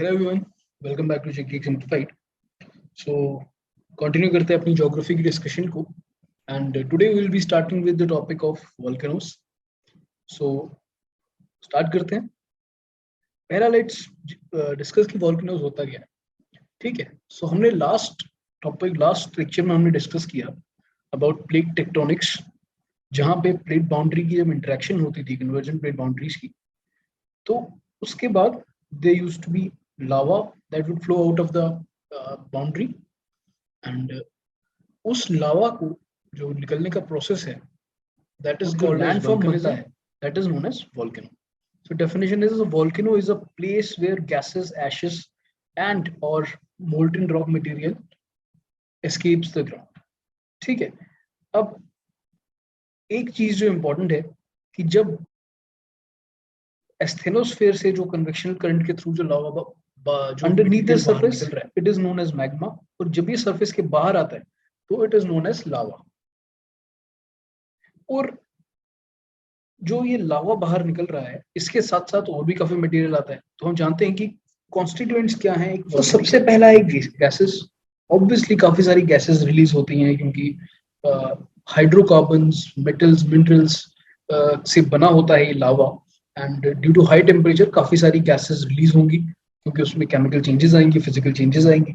Hello everyone, welcome back to Geek Simplified. So continue करते हैं अपनी ज्योग्राफी की डिस्कशन को and today we will be starting with the topic of volcanoes. So start करते हैं. पहला let's discuss कि volcanoes होता क्या है. ठीक है. So हमने last lecture में हमने डिस्कस किया about plate tectonics, जहाँ पे प्लेट बाउंड्री की जब इंटरेक्शन होती थी कन्वर्जेंट प्लेट बाउंड्रीज की, तो उसके बाद there used to be lava that would flow out of the boundary and उस लावा को जो निकलने का प्रोसेस है that is called landform बनता है, that is known as volcano. So definition is a volcano is a place where gases, ashes and or molten rock material escapes the ground. ठीक है. अब एक चीज जो इम्पोर्टेंट है कि जब एस्थेनोस्फेयर से जो कन्वेक्शनल करंट के थ्रू जो लावा जो अंडरनीथ द सरफेस निकल रहा है, it is known as magma, और जब ये सरफेस के बाहर आता है तो it is known as lava. और जो ये लावा बाहर निकल रहा है, इसके साथ साथ और भी काफी मटेरियल आता है. तो हम जानते हैं कि कॉन्स्टिट्यूएंट्स क्या हैं. तो सबसे पहला एक गैसेस. ऑब्वियसली काफी सारी गैसेस रिलीज होती हैं क्योंकि हाइड्रोकार्बन्स, मेटल्स, मिनरल्स से बना होता है ये lava. And due to high temperature काफी सारी गैसेस रिलीज होंगी क्योंकि उसमें केमिकल चेंजेस आएंगी, फिजिकल चेंजेस आएंगी.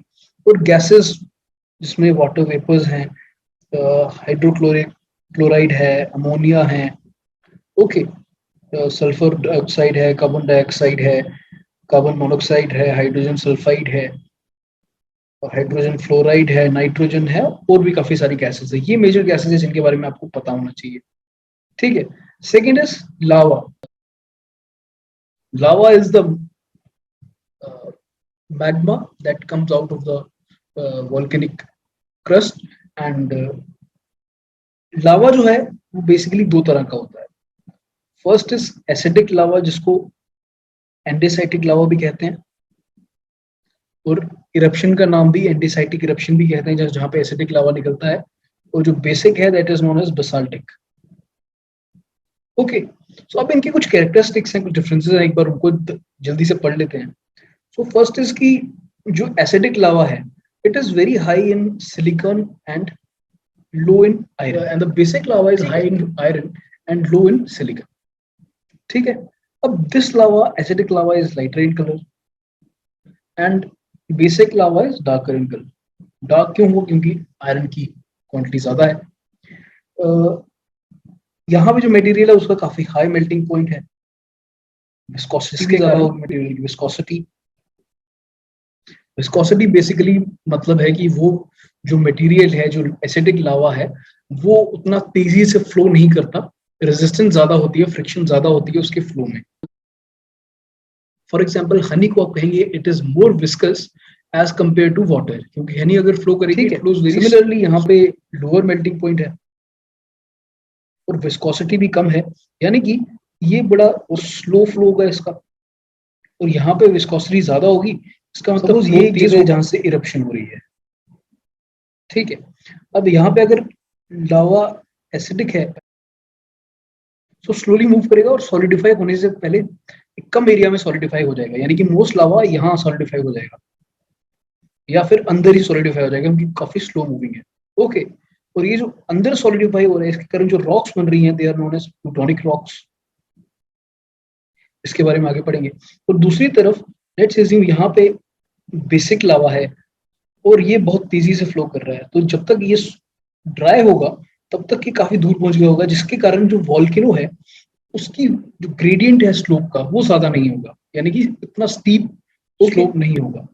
और गैसेस जिसमें वाटर वेपर्स हैं, हाइड्रोक्लोराइड है, अमोनिया है, ओके, सल्फर डाइऑक्साइड है, कार्बन डाइऑक्साइड है, कार्बन मोनोऑक्साइड है, हाइड्रोजन सल्फाइड है, हाइड्रोजन फ्लोराइड है, नाइट्रोजन है, और भी काफी सारी गैसेस है. ये मेजर गैसेस है जिनके बारे में आपको पता होना चाहिए. ठीक है. Second is lava. Lava is the magma that comes out of the volcanic crust and lava जो है वो बेसिकली दो तरह का होता है. फर्स्ट इज एसिडिक लावा, जिसको एंडेसाइटिक लावा भी कहते हैं, और इरप्शन का नाम भी एंडेसाइटिक इरप्शन भी कहते हैं जहाँ पे एसिडिक लावा निकलता है. और जो बेसिक है that is known as basaltic. Okay. So अब इनके कुछ कैरेक्टरिस्टिक्स हैं, कुछ डिफरेंसेस हैं, एक बार उनको जल्दी से पढ़ लेते हैं. सो फर्स्ट इज कि जो एसिडिक लावा है, it is very high in silicon and low in iron, and the basic lava is high in iron and low in silicon. ठीक है. अब this lava, acidic lava, is lighter in colour and basic lava is darker in colour. Dark क्यों हुआ? क्योंकि iron की quantity ज्यादा है. यहाँ पे जो मटेरियल है उसका काफी हाई मेल्टिंग पॉइंट है. विस्कोसिटी भी ज्यादा होगी मटेरियल की. विस्कोसिटी बेसिकली मतलब है कि वो जो मटेरियल है, जो एसिडिक लावा है, वो उतना तेजी से फ्लो नहीं करता. रेजिस्टेंस ज्यादा होती है, फ्रिक्शन ज्यादा होती है उसके फ्लो में. फॉर एग्जाम्पल हनी को आप कहेंगे it is more viscous as compare to water, क्योंकि हनी अगर फ्लो करेगी सिमिलरली यहाँ पे लोअर मेल्टिंग पॉइंट है और विस्कोसिटी भी कम है, यानी कि ये बड़ा स्लो फ्लो होगा इसका. और यहाँ पे विस्कोसिटी ज्यादा होगी, इसका मतलब ये चीज है जहां से इरप्शन हो रही है. ठीक है. अब यहाँ पे अगर लावा एसिडिक है तो स्लोली मूव करेगा और सॉलिडिफाई होने से पहले एक कम एरिया में सॉलिडिफाई हो जाएगा, यानी कि मोस्ट लावा यहाँ सॉलिडिफाई हो जाएगा या फिर अंदर ही सॉलिडिफाई हो जाएगा क्योंकि काफी स्लो मूविंग है. ओके. और ये जो अंदर सॉलिडिफाई हो रहा है, इसके कारण जो रॉक्स बन रही हैं, they are known as plutonic rocks. इसके बारे में आगे पढ़ेंगे. और दूसरी तरफ लेट्स अज्यूम यहाँ पे बेसिक लावा है और ये बहुत तेजी से फ्लो कर रहा है, तो जब तक ये ड्राई होगा तब तक ये काफी दूर पहुंच गया होगा, जिसके कारण जो वॉल्केनो है उसकी जो ग्रेडियंट है स्लोप का, वो ज्यादा नहीं होगा, यानी कि इतना स्टीप स्लोप नहीं होगा.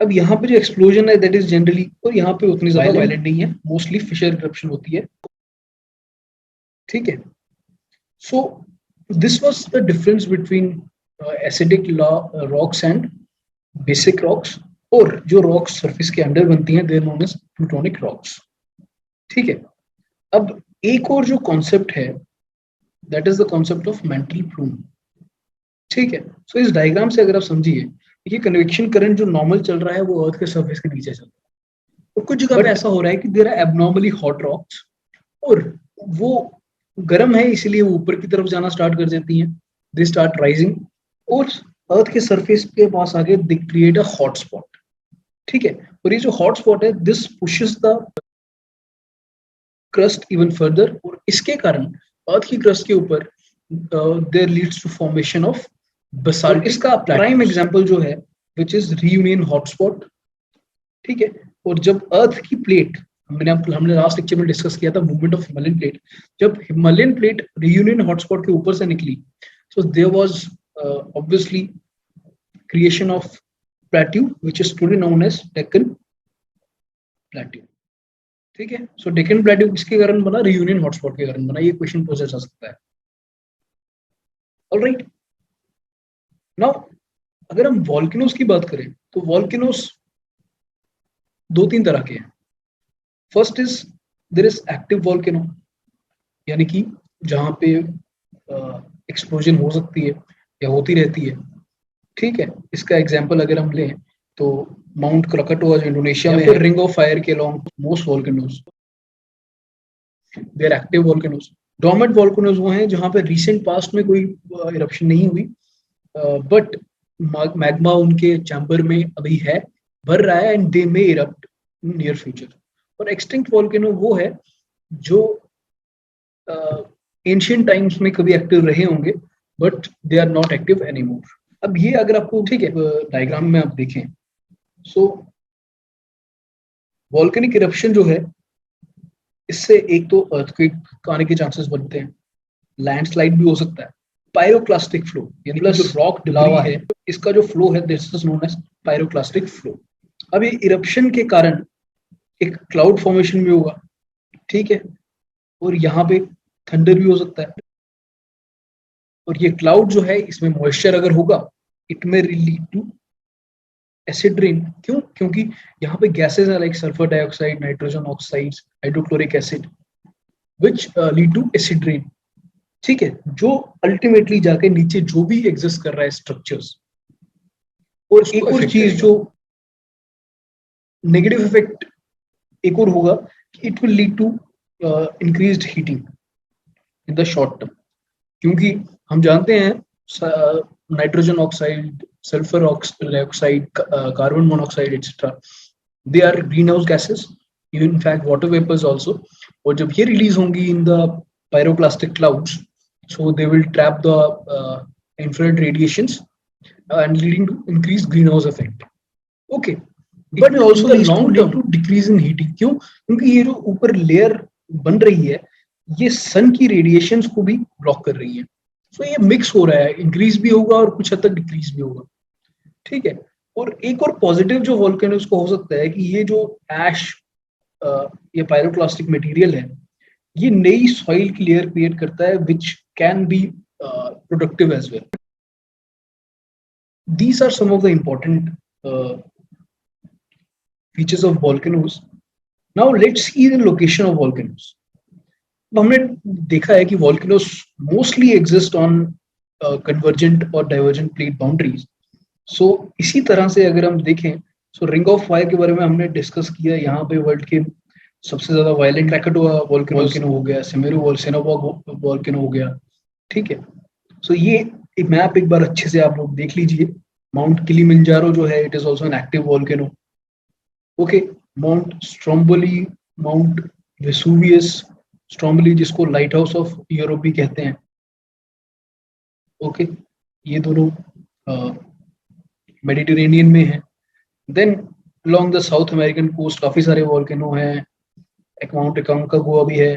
अब यहाँ पे जो एक्सप्लोजन है दैट इज जनरली, और यहाँ पे उतनी ज्यादा वायलेंट नहीं है, मोस्टली फिशर इरप्शन होती है. ठीक है. So this was the difference between acidic rocks and basic rocks. और जो रॉक्स सरफेस के अंडर बनती हैं, they are known as plutonic rocks. ठीक है. अब एक और जो कॉन्सेप्ट है that is the concept of mantle plume. ठीक है. सो इस डायग्राम से अगर आप समझिए, ये कन्वेक्शन करंट जो नॉर्मल चल रहा है वो अर्थ के सरफेस के नीचे चल रहा है, और कुछ जगह पे ऐसा हो रहा है कि there are abnormally hot rocks और वो गर्म है, इसलिए वो ऊपर की तरफ जाना स्टार्ट कर देती हैं, दे स्टार्ट राइजिंग. और अर्थ के सरफेस के पास आके दे क्रिएट अ हॉटस्पॉट, ठीक है। और ये जो हॉटस्पॉट है, this pushes the crust even further, और इसके कारण अर्थ की क्रस्ट के ऊपर there leads to formation of basalt. इसका प्राइम एग्जांपल जो है विच इज रियूनियन हॉटस्पॉट, ठीक है। और जब अर्थ की प्लेट, हमने लास्ट लेक्चर में डिस्कस किया था मूवमेंट ऑफ हिमालयन प्लेट, जब हिमालयन प्लेट रियूनियन हॉटस्पॉट के ऊपर से निकली, so there was obviously creation of plateau which is today known as Deccan plateau, ठीक है। सो डेक्कन प्लेट्यू किसके कारण बना? रियूनियन हॉटस्पॉट के कारण बना। ये क्वेश्चन पूछा जा सकता है। ऑलराइट, नाउ अगर हम वॉल्केनोस की बात करें तो वॉल्केनोस दो तीन तरह के हैं। First is there is active volcano, यानी कि जहां पे एक्सप्लोजन हो सकती है या होती रहती है, ठीक है। इसका एग्जांपल अगर हम लें तो माउंट क्रकटोआ जो इंडोनेशिया में है, रिंग ऑफ फायर के along most volcanoes, they are active volcanoes. Dormant volcanoes वो हैं जहां पे रिसेंट पास्ट में कोई इरप्शन नहीं हुई, बट मैग्मा उनके चैम्बर में अभी है, भर रहा है, and they may erupt in near future. और एक्सटिंक्ट वॉल्केनो वो है जो एंशिएंट टाइम्स में कभी एक्टिव रहे होंगे but they are not active anymore. अब ये अगर आपको, ठीक है, डायग्राम में आप देखें, सो वॉल्केनिक इरप्शन जो है, इससे एक तो अर्थक्वेक आने के चांसेस बनते हैं, लैंडस्लाइड भी हो सकता है, पायरोक्लास्टिक फ्लो, यानी प्लस जो रॉक लावा है, इसका जो फ्लो है this is known as pyroclastic flow. अब ये इरप्शन के कारण एक क्लाउड फॉर्मेशन भी होगा, ठीक है, और यहाँ पे थंडर भी हो सकता है। और ये क्लाउड जो है, इसमें मॉइस्चर अगर होगा, it may lead to acid rain. क्यों? क्योंकि यहाँ पे गैसेज है like sulphur dioxide, nitrogen oxides, hydrochloric acid, which lead to acid rain, ठीक है, जो अल्टीमेटली जाके नीचे जो भी एग्जिस्ट कर रहा है स्ट्रक्चर्स। और एक और चीज जो नेगेटिव इफेक्ट एक और होगा कि it will lead to increased heating in the short term, क्योंकि हम जानते हैं nitrogen oxide, sulphur dioxide, carbon monoxide etcetera, they are green house gases, in fact water vapors also, और जब ये रिलीज होंगी in the pyroclastic clouds, so they will trap the infrared radiations and leading to increased greenhouse effect. Okay, but also the long term to decrease in heating. क्यों? क्योंकि ये जो ऊपर layer बन रही है, ये सन की रेडिएशंस को भी ब्लॉक कर रही है, सो ये मिक्स हो रहा है, इंक्रीज भी होगा और कुछ हद तक डिक्रीज भी होगा, ठीक है। और एक और पॉजिटिव जो वोल्केनोस को हो सकता है कि ये जो ऐश, ये पायरोक्लास्टिक मटेरियल है, ये नई सॉइल की लेयर क्रिएट करता है which can be productive as well. These are some of the important features of volcanoes. Now let's see the location of volcanoes. हमने देखा है कि volcanoes mostly exist on convergent और divergent plate boundaries. So इसी तरह से अगर हम देखें, so ring of fire के बारे में हमने डिस्कस किया, यहाँ पे वर्ल्ड के सबसे ज्यादा वायलेंट क्रैकेटोआ वोल्केनो हो गया, सेमेरू वोल्केनो हो गया, ठीक है। सो ये एक मैप एक बार अच्छे से आप लोग देख लीजिए। माउंट किलिमंजारो जो है, it is also an active volcano, okay. Mount Stromboli, Mount Vesuvius, Stromboli जिसको लाइट हाउस ऑफ यूरोप भी कहते हैं, ओके, ये दोनों मेडिटेरेनियन में है। Then along the South American coast काफी सारे वोल्केनो हैं, माउंट अकांकागुआ भी है,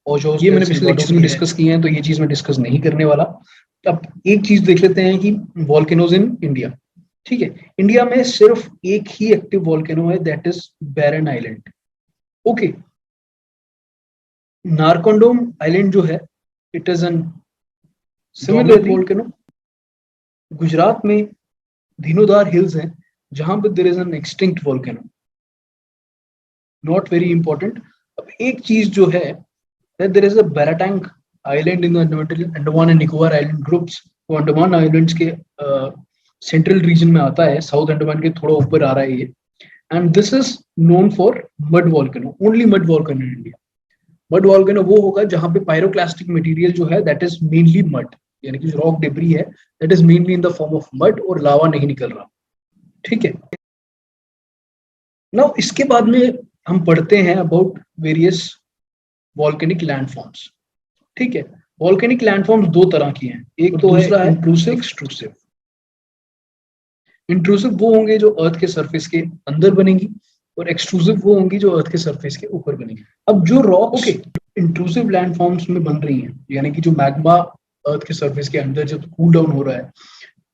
और जो ये मैंने पिछले लेक्चर में डिस्कस किए हैं, तो ये चीज मैं डिस्कस नहीं करने वाला। अब एक चीज देख लेते हैं कि वोल्केनोज इन इंडिया, ठीक है। इंडिया में सिर्फ एक ही एक्टिव वोल्केनो है, that is Barren Island, okay. Narcondam Island जो है, it is an similar volcano. Gujarat में धीनोधार हिल्स हैं जहां पे there is an extinct volcano, not very important. अब एक चीज जो है, there is a Baratang island in the Andaman and Nicobar island groups, वो अंडमान आइलैंड्स के सेंट्रल रीजन में आता है, साउथ अंडमान के थोड़ा ऊपर आ रहा है ये, and this is known for mud volcano, only mud volcano in India. Mud volcano वो होगा जहां पे पायरोक्लास्टिक मटेरियल जो है दैट इज मेनली मड, यानी कि जो रॉक डेब्री है that is mainly in the form of mud और लावा नहीं निकल रहा, ठीक है। नाउ इसके बाद में हम पढ़ते हैं अबाउट वेरियस वॉल्केनिक लैंडफॉर्म्स, ठीक है। वॉल्केनिक लैंडफॉर्म्स दो तरह की हैं, एक तो दूसरा है इंट्रूसिव एक्सट्रूसिव। इंट्रूसिव वो होंगे जो अर्थ के सरफेस के अंदर बनेंगी और एक्सट्रूसिव वो होंगी जो अर्थ के सरफेस के ऊपर बनेंगी। अब जो रॉक्स इंट्रूसिव लैंडफॉर्म्स में बन रही हैं, यानी कि जो मैग्मा अर्थ के सरफेस के अंदर जब कूल डाउन हो रहा है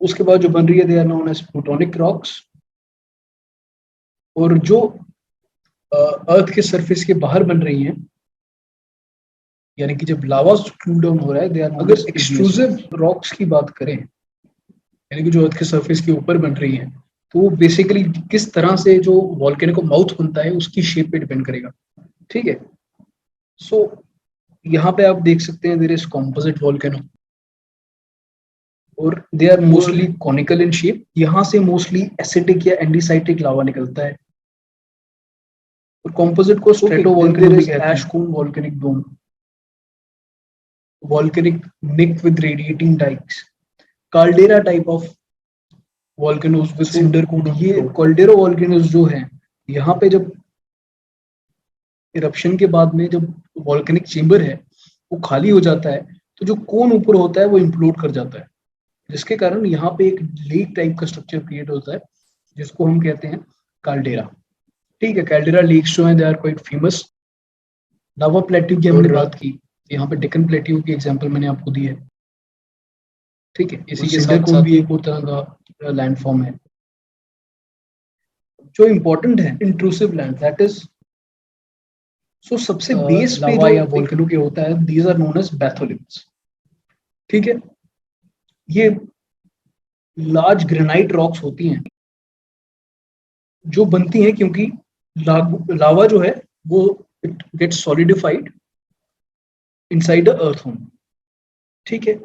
उसके बाद जो बन रही है they are known as plutonic rocks. और जो अर्थ के सरफेस के बाहर बन रही हैं, यानी कि जब लावा कूल डाउन हो रहा है, दे आर अगर एक्सट्रूसिव रॉक्स की बात करें, यानी कि जो अर्थ के सरफेस के ऊपर बन रही हैं, तो वो बेसिकली किस तरह से जो वॉल्केनो का माउथ बनता है उसकी शेप पे डिपेंड करेगा, ठीक है। सो यहाँ पे आप देख सकते हैं देयर इज कॉम्पोजिट वॉल्केनो और they are mostly conical in shape. यहाँ से मोस्टली एसिडिक या एंडीसाइटिक लावा निकलता है। और कॉम्पोजिट को स्ट्रेटोवॉल्केनो भी कहते हैं। Ash cone volcanic dome, volcanic neck with radiating dykes, caldera type of volcanoes with cinder cone. ये काल्डेरा वॉल्केनोज जो है, यहाँ पे जब इरप्शन के बाद में जब वॉल्केनिक चेंबर है वो खाली हो जाता है तो जो कोन ऊपर होता है वो इम्प्लोड कर जाता है, जिसके कारण यहाँ पे एक लेक टाइप का स्ट्रक्चर क्रिएट होता है जिसको हम कहते हैं काल्डेरा, ठीक है। काल्डेरा लेक्स जो है दे are quite famous. Lava plateau की हमने बात की, यहाँ पे डेक्कन प्लेट्यू की एग्जांपल मैंने आपको दी है, ठीक है। इसी के साथ साथ भी एक और तरह का लैंडफॉर्म है जो इंपॉर्टेंट है, intrusive land, that is so सबसे बेस पे जो या वोल्केनो के होता है, दीज आर नोन एज बैथोलिम्स, ठीक है। ये लार्ज ग्रेनाइट रॉक्स होती हैं जो बनती हैं क्योंकि लावा जो है वो it gets solidified inside the earth home, ठीक है।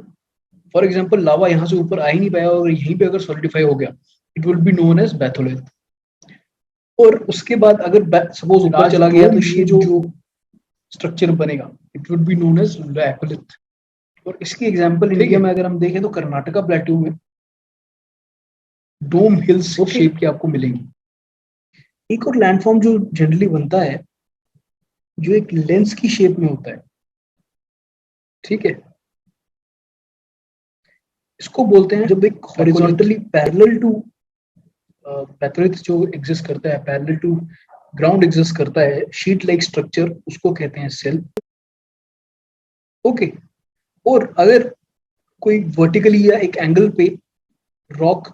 फॉर एग्जांपल लावा यहाँ से ऊपर आ ही नहीं पाया और यहीं पे अगर सॉलिडिफाई हो गया, it will be known as batholith. और उसके बाद अगर सपोज ऊपर चला गया तो ये जो स्ट्रक्चर बनेगा it would be known as laccolith. और इसकी एग्जांपल इंडिया में अगर हम देखें तो कर्नाटका प्लेट्यू में डोम हिल्स शेप की आपको मिलेंगी। एक और लैंडफॉर्म जो जनरली बनता है जो एक लेंस की शेप में होता है, ठीक है। इसको बोलते हैं जब एक हॉरिजॉन्टली पैरेलल टू बैथोलिथ जो एग्जिस्ट करता है, पैरेलल टू ग्राउंड एग्जिस्ट करता है, शीट लाइक स्ट्रक्चर, उसको कहते हैं सेल, ओके। और अगर कोई वर्टिकली या एक एंगल पे रॉक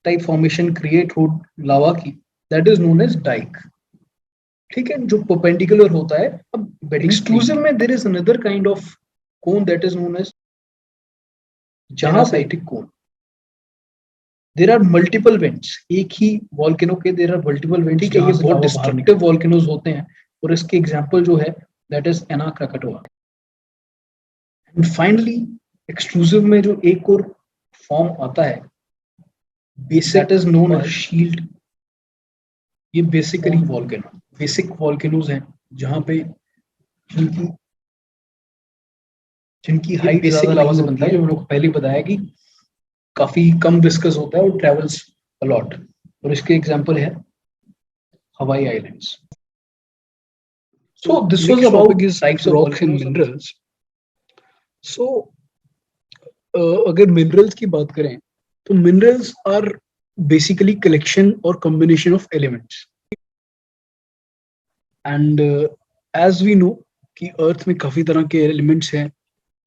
टाइप फॉर्मेशन क्रिएट हो लावा की, that is known as dyke, ठीक है, जो परपेंडिकुलर होता है। अब एक्सक्लूसिव में there is another kind of cone that is known as genasitic cone. There are multiple vents, एक ही वॉल्केनो के देयर आर मल्टीपल वेंट्स, ठीक है। ये बहुत डिस्ट्रक्टिव वॉल्केनोज होते हैं और इसके एग्जांपल जो है that is Anak Krakatoa. And finally exclusive में जो एक और फॉर्म आता है basic is known as shield. ये बेसिकली वॉल्केनो बेसिक वॉल्केनोज हैं जहां पे जिनकी हाइट ज्यादा लावा से बनता है, जो मैंने आपको पहले बताया कि काफी कम विस्कस होता है और ट्रेवल्स अलॉट। और इसके एग्जांपल है Hawaii islands. So this was about types of rocks and minerals. So अगर मिनरल्स की बात करें तो मिनरल्स आर बेसिकली कलेक्शन और combination of elements. And as we know कि अर्थ में काफी तरह के एलिमेंट्स हैं,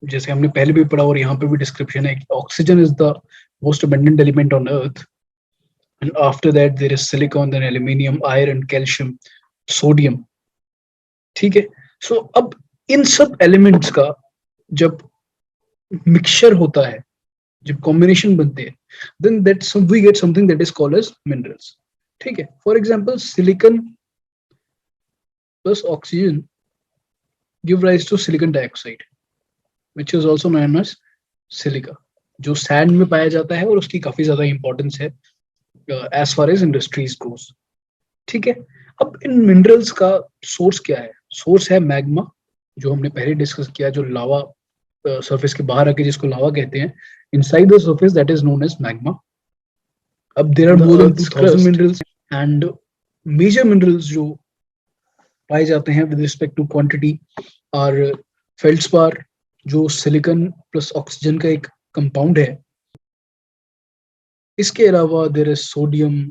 जैसे हमने पहले भी पढ़ा और यहाँ पे भी डिस्क्रिप्शन है कि oxygen is the most abundant element on earth, and after that there is silicon, then aluminium, iron, calcium, sodium, ठीक है। सो अब इन सब एलिमेंट्स का जब मिक्सचर होता है, जब कॉम्बिनेशन बनते हैं, then that we get something that is called as minerals, ठीक है। For example silicon plus oxygen give rise to silicon dioxide which is also known as silica, जो सैंड में पाया जाता है और उसकी काफी ज्यादा इंपॉर्टेंस है as far as industries goes, ठीक है। अब इन मिनरल्स का सोर्स क्या है? सोर्स है मैग्मा, जो हमने पहले डिस्कस किया, जो लावा सरफेस के बाहर आके, जिसको लावा कहते हैं, inside the surface that is known as magma. अब there are more than 2000 minerals and major minerals जो पाए जाते हैं विद रिस्पेक्ट टू क्वांटिटी और फेल्ड्स्पार, जो सिलिकॉन प्लस ऑक्सीजन का एक कंपाउंड है. इसके अलावा देयर इज सोडियम,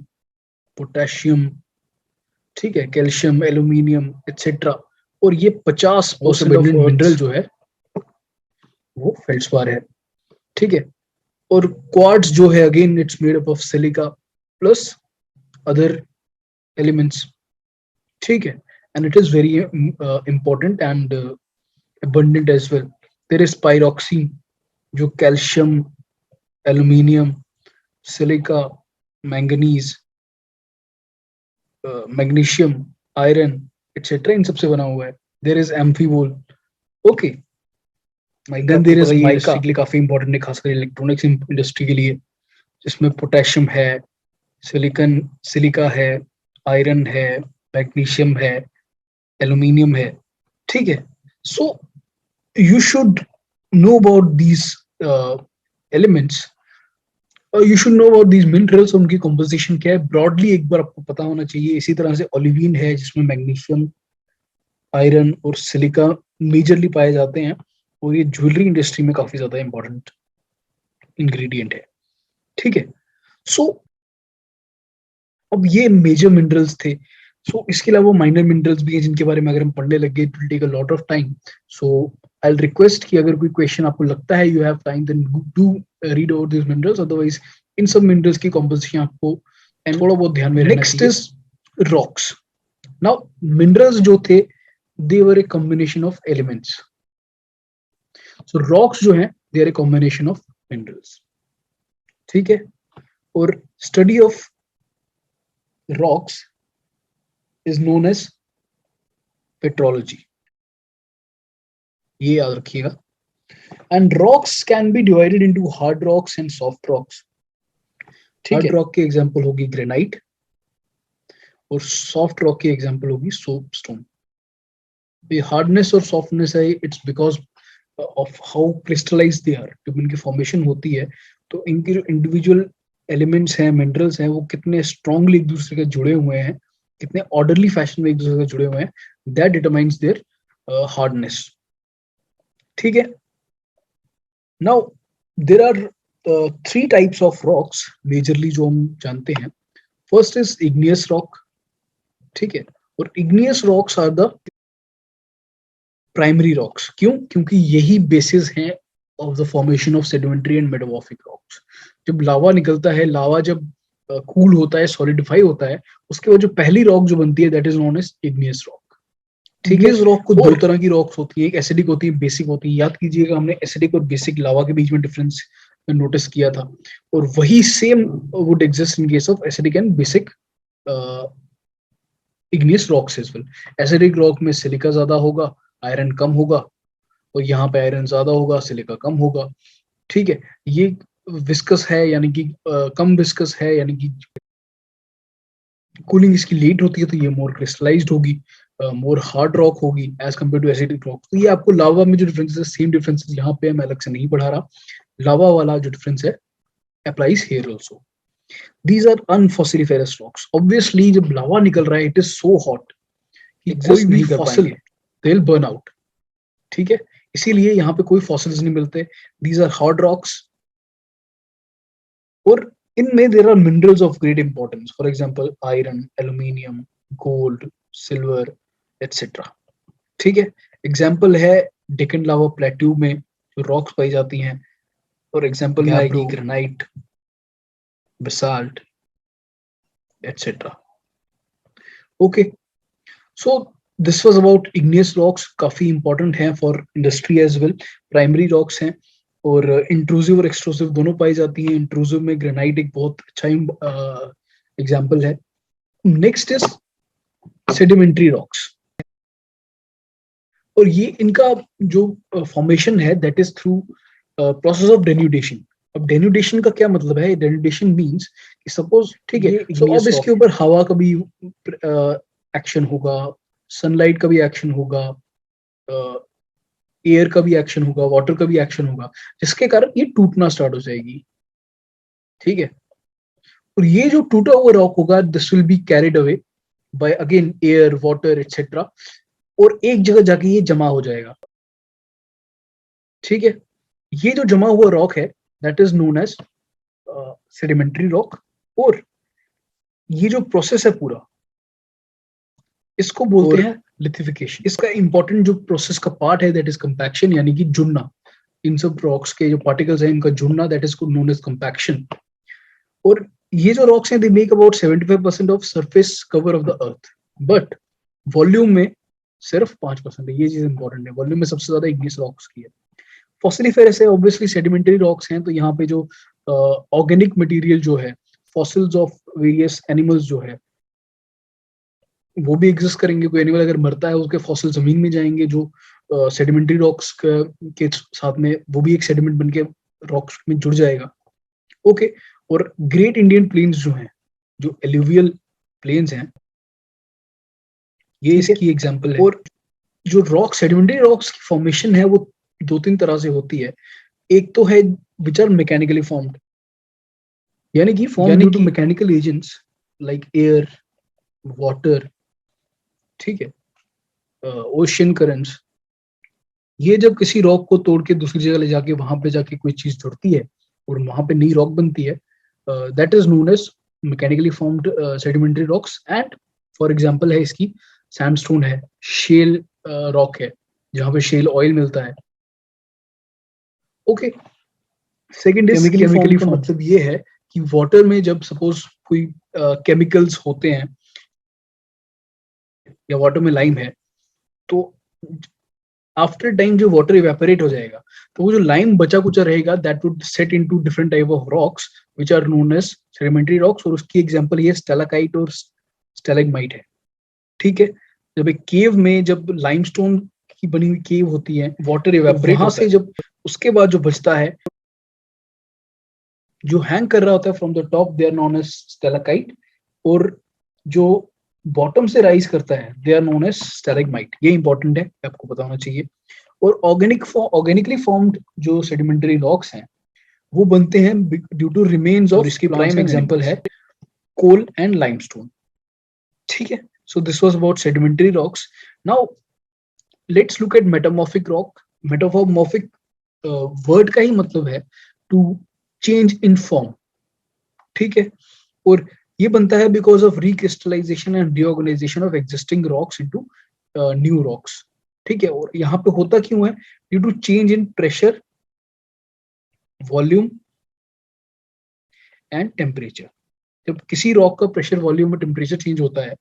पोटेशियम, ठीक है, कैल्शियम, एल्यूमिनियम एटसेट्रा. और ये 50% ऑफ मिनरल जो है वो फेल्ड्स्पार है, ठीक है. और क्वार्ट्ज जो है again it's made up of silica plus other elements, ठीक है. And it is very important and abundant as well. There is pyroxene जो calcium, aluminium, silica, manganese, magnesium, iron etcetera इन सबसे बना हुआ है. There is amphibole. Okay, then there is mica, के लिए काफी इंपॉर्टेंट है, खासकर इलेक्ट्रॉनिक्स इंडस्ट्री के लिए, जिसमें पोटेशियम है, सिलिका है, आयरन है, मैग्नीशियम है, एल्यूमिनियम है, ठीक है. सो you should know about these elements, you should know about these minerals, उनकी composition क्या है broadly एक बार आपको पता होना चाहिए. इसी तरह से ओलिवीन है जिसमें मैग्नीशियम, आयरन और सिलिका मेजरली पाए जाते हैं, और ये ज्वेलरी इंडस्ट्री में काफी ज्यादा इंपॉर्टेंट इंग्रेडिएंट है, ठीक है. सो अब ये मेजर मिनरल्स थे. सो इसके अलावा माइनर मिनरल्स भी हैं जिनके बारे में अगर हम पढ़ने लग गए it will take a lot of time. So I'll request कि अगर कोई क्वेश्चन आपको लगता है you have time then do read over these minerals, otherwise इन सब minerals की composition आपको थोड़ा बहुत ध्यान में रखना चाहिए. Next is rocks. Now minerals जो थे they were a combination of elements. So rocks जो हैं they are a combination of minerals, ठीक है. और study of rocks is known as petrology, ये याद रखिएगा. And rocks can be divided into hard rocks and soft rocks. Hard rock की example होगी ग्रेनाइट और सॉफ्ट रॉक की एग्जांपल होगी सोपस्टोन. ये हार्डनेस और सॉफ्टनेस है, it's because of how crystallize they are. जब इनकी फॉर्मेशन होती है तो इनके जो इंडिविजुअल एलिमेंट्स हैं, मिनरल्स हैं, वो कितने स्ट्रांगली एक दूसरे के जुड़े हुए हैं, कितने ऑर्डरली फैशन में एक दूसरे के जुड़े हुए हैं, दैट डिटरमाइंस देयर हार्डनेस, ठीक है. Now there are 3 types of rocks majorly जो हम जानते हैं. फर्स्ट इज इग्नियस रॉक, ठीक है. और igneous rocks are the primary rocks. क्यों? क्योंकि यही बेसिस हैं of the formation of sedimentary and metamorphic rocks. जब लावा निकलता है, लावा जब कूल होता है, सॉलिडिफाई होता है, उसके बाद जो पहली रॉक जो बनती है that is known as igneous rock, ठीक है. इस रॉक को 2 तरह की रॉक्स होती है, एक एसिडिक होती है, बेसिक होती है. याद कीजिएगा हमने एसिडिक और बेसिक लावा के बीच में डिफरेंस नोटिस किया था, और वही same would exist in case of acidic and basic igneous rocks as well. Acidic rock में सिलिका ज्यादा होगा, आयरन कम होगा, और यहाँ पे आयरन ज्यादा होगा, सिलिका कम होगा, ठीक है. ये विस्कस है यानी कि कम विस्कस है, यानी कि कूलिंग इसकी लेट होती है, तो ये मोर क्रिस्टलाइज्ड होगी, मोर हार्ड रॉक होगी as compare to acidic rock. तो ये आपको लावा में जो डिफरेंसेस है, सेम डिफरेंसेस यहाँ पे मैं अलग से नहीं पढ़ा रहा. लावा वाला जो डिफरेंस है applies here also. These are unfossiliferous rocks. Obviously जब लावा निकल रहा है इट इज सो हॉट कि कोई भी fossil they will burn out, ठीक है. इसीलिए यहाँ पे कोई फॉसिल्स नहीं मिलते. दीज आर हार्ड रॉक्स, और इनमें there are minerals of great importance. For example iron, aluminium, gold, silver etcetera, ठीक है. एग्जांपल है डेक्कन लावा प्लेट्यू में जो रॉक्स पाई जाती हैं, और एग्जांपल में आएगी granite, basalt etcetera. Okay, so this was about igneous rocks. काफी इंपॉर्टेंट हैं for industry as well. Primary rocks हैं और इंट्रूसिव और एक्सट्रूसिव दोनों पाई जाती हैं. इंट्रूसिव में ग्रेनाइट एक बहुत अच्छा एग्जांपल है. नेक्स्ट इज सेडिमेंट्री रॉक्स, और ये इनका जो फॉर्मेशन है that is through process of denudation. अब डेन्यूडेशन का क्या मतलब है? डेन्यूडेशन मींस कि सपोज, ठीक है, तो अब इसके ऊपर हवा का भी एक्शन होगा, सनलाइट का भी एक्शन होगा, एयर का भी एक्शन होगा, वाटर का भी एक्शन होगा, जिसके कारण ये टूटना स्टार्ट हो जाएगी। ठीक है, और ये जो टूटा हुआ रॉक होगा, this will be carried away by again air, water etcetera, और एक जगह जाके ये जमा हो जाएगा। ठीक है, ये जो जमा हुआ रॉक है that is known as sedimentary rock, और ये जो प्रोसेस है पूरा, इसको बोलते हैं लिथिफिकेशन। इसका इंपॉर्टेंट जो प्रोसेस का पार्ट है दैट इज कंपैक्शन, यानी कि जुड़ना। इन सब रॉक्स के जो पार्टिकल्स हैं इनका जुड़ना, that is known as compaction. और ये जो रॉक्स हैं they make about 75% of surface cover of the earth, but volume में सिर्फ 5% है। ये चीज इंपॉर्टेंट है, वॉल्यूम में सबसे ज्यादा इग्नियस रॉक्स की है। फॉसिलिफेरस है, ऑब्वियसली सेडिमेंटरी रॉक्स हैं, तो यहाँ पे जो ऑर्गेनिक मटेरियल जो है, फॉसिल्स ऑफ वेरियस एनिमल्स जो है वो भी एग्जिस्ट करेंगे। कोई एनिमल अगर मरता है उसके फॉसिल जमीन में जाएंगे, जो सेडिमेंटरी रॉक्स के साथ में वो भी एक सेडिमेंट बन के रॉक्स में जुड़ जाएगा। ओके, और ग्रेट इंडियन प्लेन्स जो हैं, जो एलुवियल प्लेन्स हैं, ये इसकी एग्जांपल है। और जो रॉक सेडिमेंटरी रॉक्स की फॉर्मेशन है वो दो तीन तरह से होती है। एक तो है विच आर मैकेनिकली फॉर्म्ड, यानी कि form due to mechanical agents like air, water, ठीक है, ओशियन करंट्स। ये जब किसी रॉक को तोड़ के दूसरी जगह ले जाके वहां पे जाके कोई चीज जुड़ती है और वहां पे नई रॉक बनती है, that is known as mechanically formed sedimentary rocks. And for example है इसकी सैंडस्टोन है, शेल रॉक है जहां पे शेल ऑयल मिलता है। Okay, second is chemically form, मतलब ये है कि वाटर में जब सपोज कोई केमिकल्स होते हैं या वाटर में लाइम है, तो आफ्टर टाइम जो वाटर इवेपोरेट हो जाएगा तो वो जो लाइम बचा कुचा रहेगा that would set into different type of rocks which are known as sedimentary rocks. और उसकी एग्जांपल ये स्टैलाकाइट और स्टैलेगमाइट है। ठीक है, जब एक केव में जब लाइमस्टोन की बनी हुई केव होती है, वाटर इवेपोरेट वहां से जब उसके बाद जो बचता है जो हैंग कर रहा होता है from the top, they are known as stalactite, और जो बॉटम से राइज करता है दे आर नोन एज स्टैलेगमाइट। ये इंपॉर्टेंट है, आपको पता होना चाहिए। और ऑर्गेनिकली फॉर्म्ड जो सेडिमेंटरी रॉक्स हैं वो बनते हैं ड्यू टू रिमेन्स ऑफ, इसकी प्राइम एग्जांपल है कोल एंड लाइमस्टोन। ठीक है, so this was about sedimentary rocks. Now let's look at metamorphic rock. Metamorphic word का ही मतलब है टू चेंज इन फॉर्म। ठीक है, और ये बनता है because of recrystallization and reorganization of existing rocks into new rocks. ठीक है, और यहाँ पे होता क्यों है? Due to change in pressure, volume and temperature. जब किसी रॉक का प्रेशर, वॉल्यूम और टेम्परेचर चेंज होता है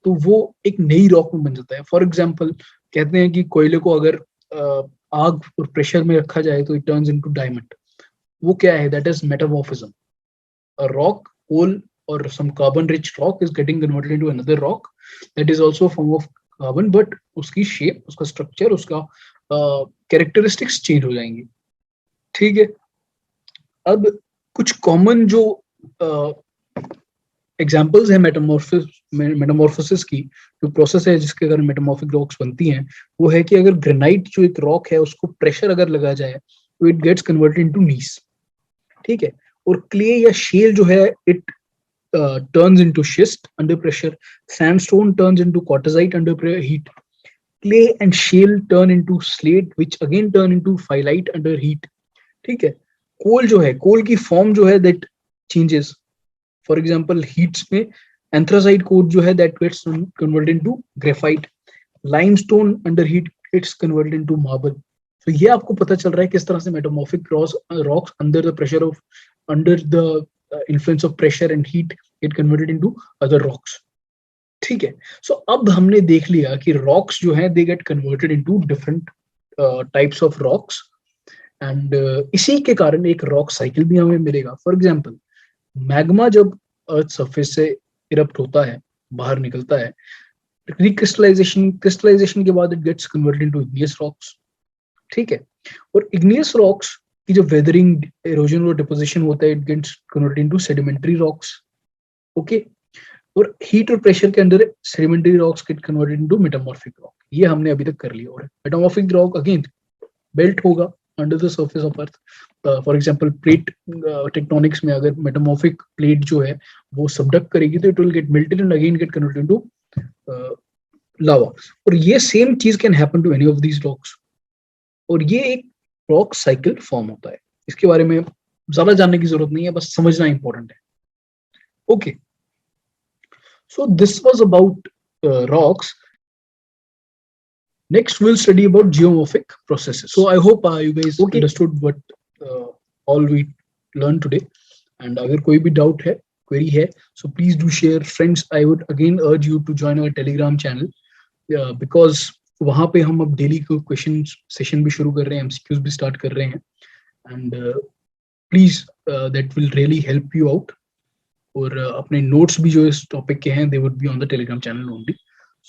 तो वो एक नई रॉक में बन जाता है। फॉर एग्जाम्पल कहते हैं कि कोयले को अगर आग और प्रेशर में रखा जाए तो इट टर्न्स इनटू डायमंड। वो क्या है? That is metamorphism. A rock, coal, or some carbon-rich rock is getting converted into another rock that is also a form of carbon, but उसकी shape, उसका structure, उसका characteristics change हो जाएंगी। ठीक है, अब कुछ common जो एग्जाम्पल्स है मेटामॉर्फोसिस की, जो प्रोसेस है जिसके कारण मेटामॉर्फिक रॉक्स बनती हैं, वो है कि अगर ग्रेनाइट जो एक रॉक है उसको प्रेशर अगर लगा जाए तो इट गेट्स कन्वर्टेड इनटू नीस। ठीक है, और क्ले या शेल जो है it turns into schist under pressure, sandstone turns into quartzite under heat, clay and shale turn into slate which again turn into phyllite under heat. ठीक है, कोल जो है, कोल की फॉर्म जो है that changes. For example heats में anthracite coal जो है that gets converted into graphite, limestone under heat it's converted into marble. तो ये आपको पता चल रहा है किस तरह से metamorphic rocks under the pressure of, under the influence of pressure and heat get converted into other rocks. ठीक है, सो अब हमने देख लिया कि रॉक्स जो हैं they get converted into different types of rocks and इसी के कारण एक रॉक साइकिल भी हमें मिलेगा। फॉर एग्जांपल मैग्मा जब अर्थ सरफेस से इरप्ट होता है, बाहर निकलता है, क्रिस्टलाइजेशन के बाद it gets converted into igneous rocks. ठीक है, और इग्नियस रॉक्स कि जो वेदरिंग, एरोजन और डिपोजिशन होता है it gets converted into sedimentary rocks. Okay, और हीट और प्रेशर के अंदर sedimentary rocks get converted into metamorphic rock. ये हमने अभी तक कर लिया। और मेटामॉर्फिक रॉक अगेन बेल्ट होगा under the surface of earth. For example plate tectonics में अगर मेटामॉर्फिक प्लेट जो है वो सबडक्ट करेगी तो it will get melted and again get converted into lava. और ये सेम चीज can happen to any of these rocks. और ये एक रॉक साइकिल फॉर्म होता है. इसके बारे में ज्यादा जानने की जरूरत नहीं है, बस समझना इंपॉर्टेंट है. Okay, so this was about rocks. Next, we'll study about geomorphic processes. So I hope you guys understood what all we learned today. And अगर कोई भी doubt है, query है, so please do share. Friends, I would again urge you to join our Telegram channel because वहाँ पे हम अब daily को question session भी शुरू कर रहे हैं, MCQs भी start कर रहे हैं. And please, that will really help you out. और अपने notes भी जो इस topic के हैं, they would be on the Telegram channel only.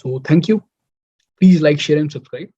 So thank you. Please like, share and subscribe.